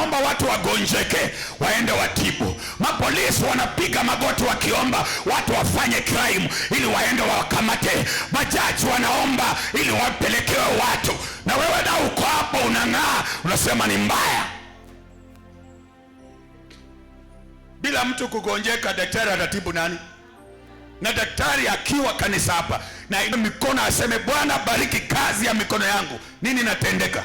wanaomba watu wagonjeke waende watibu. Mapolisi wanapiga magoti wakiomba watu wafanye crime ili waende wakamate. Majaji wanaomba ili wapelekewe watu, na wewe na uko hapo unang'aa, unasema ni mbaya. Bila mtu kugonjeka, daktari atatibu nani? Na daktari akiwa kanisa hapa na ile mikono aseme, Bwana bariki kazi ya mikono yangu, nini natendeka?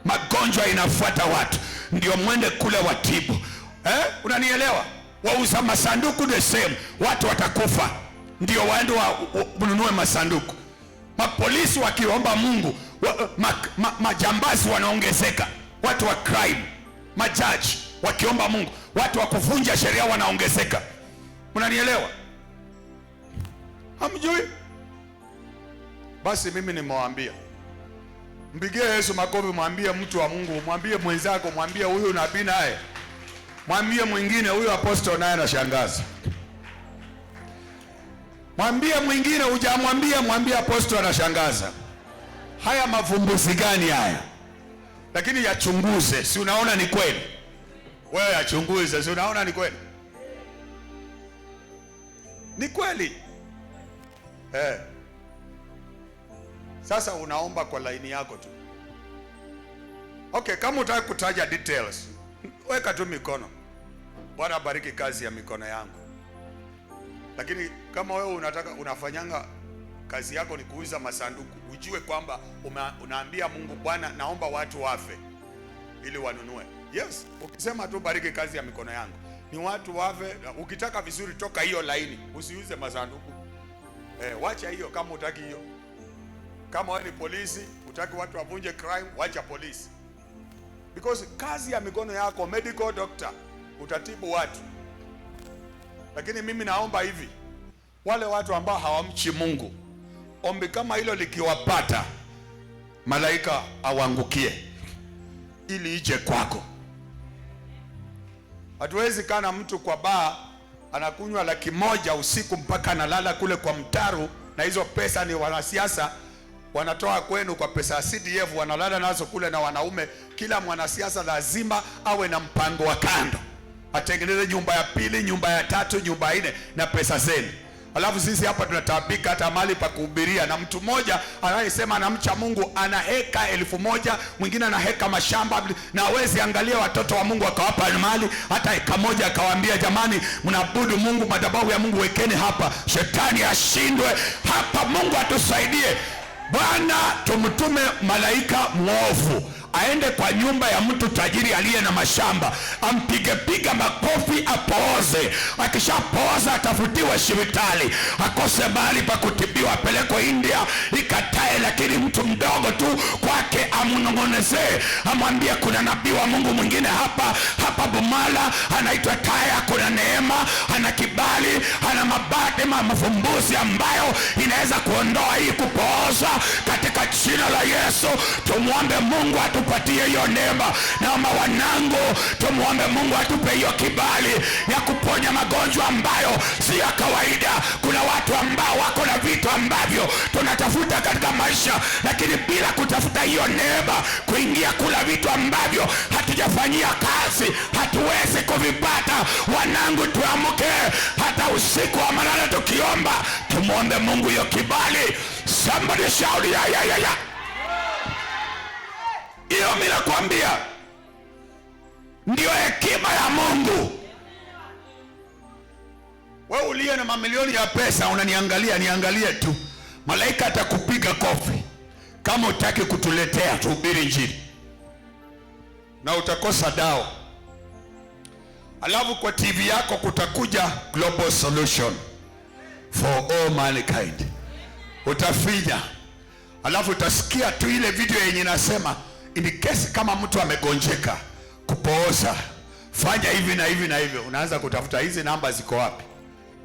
Magonjwa inafuata watu, ndio mwende kule watibu. Unanielewa? Wauza masanduku the same, watu watakufa, ndio waende wanunue masanduku. Mapolisi wakiomba Mungu, majambazi wanaongezeka, watu wa crime. Majaji wakiomba Mungu, watu wa kuvunja sheria wanaongezeka. Unanielewa? Hamjui? Basi mimi nimewaambia, mpigie Yesu makofi, mwambie mtu wa Mungu, mwambie mwenzako, mwambie huyu nabii naye, mwambie mwingine huyu apostol naye anashangaza. Mwambie mwingine, hujamwambia, mwambie apostol anashangaza. Haya mavumbuzi gani haya? Lakini yachunguze, si unaona ni kweli? Wewe yachunguze, si unaona ni kweli? Ni kweli. Sasa unaomba kwa laini yako tu. Okay, kama utaki kutaja details, weka tu mikono. Bwana bariki kazi ya mikono yangu. Lakini kama wewe unafanyanga kazi yako ni kuuza masanduku, ujue kwamba unaambia Mungu, Bwana naomba watu wafe ili wanunue. Yes, ukisema tu bariki kazi ya mikono yangu, ni watu wafe. Ukitaka vizuri, toka hiyo laini, usiuze masanduku. Wacha hiyo kama utaki hiyo. Kama wewe ni polisi, utaki watu wavunje crime, wacha polisi. Because kazi ya mikono yako, medical doctor, utatibu watu. Lakini mimi naomba hivi, wale watu ambao hawamchi Mungu, ombi kama hilo likiwapata, malaika awaangukie ili ije kwako. Hatuwezi kana mtu kwa baa anakunywa 100,000 usiku mpaka analala kule kwa mtaru, na hizo pesa ni wanasiasa wanatoa kwenu kwa pesa ya CDF, wanalala nazo kule na wanaume. Kila mwanasiasa lazima awe na mpango wa kando, atengeneze nyumba ya pili, nyumba ya tatu, nyumba 4 na pesa zenu. Alafu sisi hapa tunatabika hata mali pa kuhubiria, na mtu mmoja anayesema anamcha Mungu ana heka 1000, mwingine ana heka mashamba, na hawezi angalia watoto wa Mungu akawapa mali hata heka moja, akawaambia jamani, mnaabudu Mungu, madhabahu ya Mungu wekeni hapa, shetani ashindwe hapa. Mungu atusaidie. Bwana, tumtume malaika mwovu aende kwa nyumba ya mtu tajiri aliye na mashamba, ampiga makofi, apooze. Akishapooza atafutiwe hospitali, akose mahali pa kutibiwa, apelekwe India ikatae. Lakini mtu mdogo tu kwake amunong'onezee, amwambie kuna nabii wa Mungu mwingine hapa Bumala anaitwa Kaya, kuna neema, ana kibali, ana mafumbuzi ambayo inaweza kuondoa hii kupooza. Katika jina la Yesu tumuombe Mungu atupatie hiyo neema. Naomba wanangu, tumuombe Mungu atupe hiyo kibali ya kuponya magonjwa ambayo si ya kawaida. Kuna watu ambao wako na vitu ambavyo tunatafuta katika maisha, lakini bila kutafuta hiyo neema, kuingia kula vitu ambavyo hatujafanyia kazi, hatuwezi kuvipata. Wanangu, tuamke hata usiku wa manane tukiomba, tumuombe Mungu hiyo kibali. Somebody shout ya. Hiyo mimi nakwambia ndio hekima ya Mungu. Wewe uliye na mamilioni ya pesa unaniangalia, niangalie tu, malaika atakupiga kofi kama utaki kutuletea tuhubiri Injili, na utakosa dao. Alafu kwa TV yako kutakuja Global Solution for all mankind, utafinya. Alafu utasikia tu ile video yenye inasema in case kama mtu amegonjeka, kupooza, fanya hivi na hivi na hivi. Unaanza kutafuta hizi namba ziko wapi,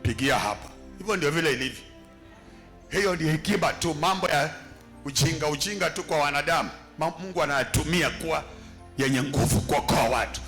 pigia hapa. Hivyo ndio vile ilivyo. Hiyo ndio hekima tu. Mambo ya ujinga tu kwa wanadamu, Mungu anatumia kuwa yenye nguvu kuokoa watu.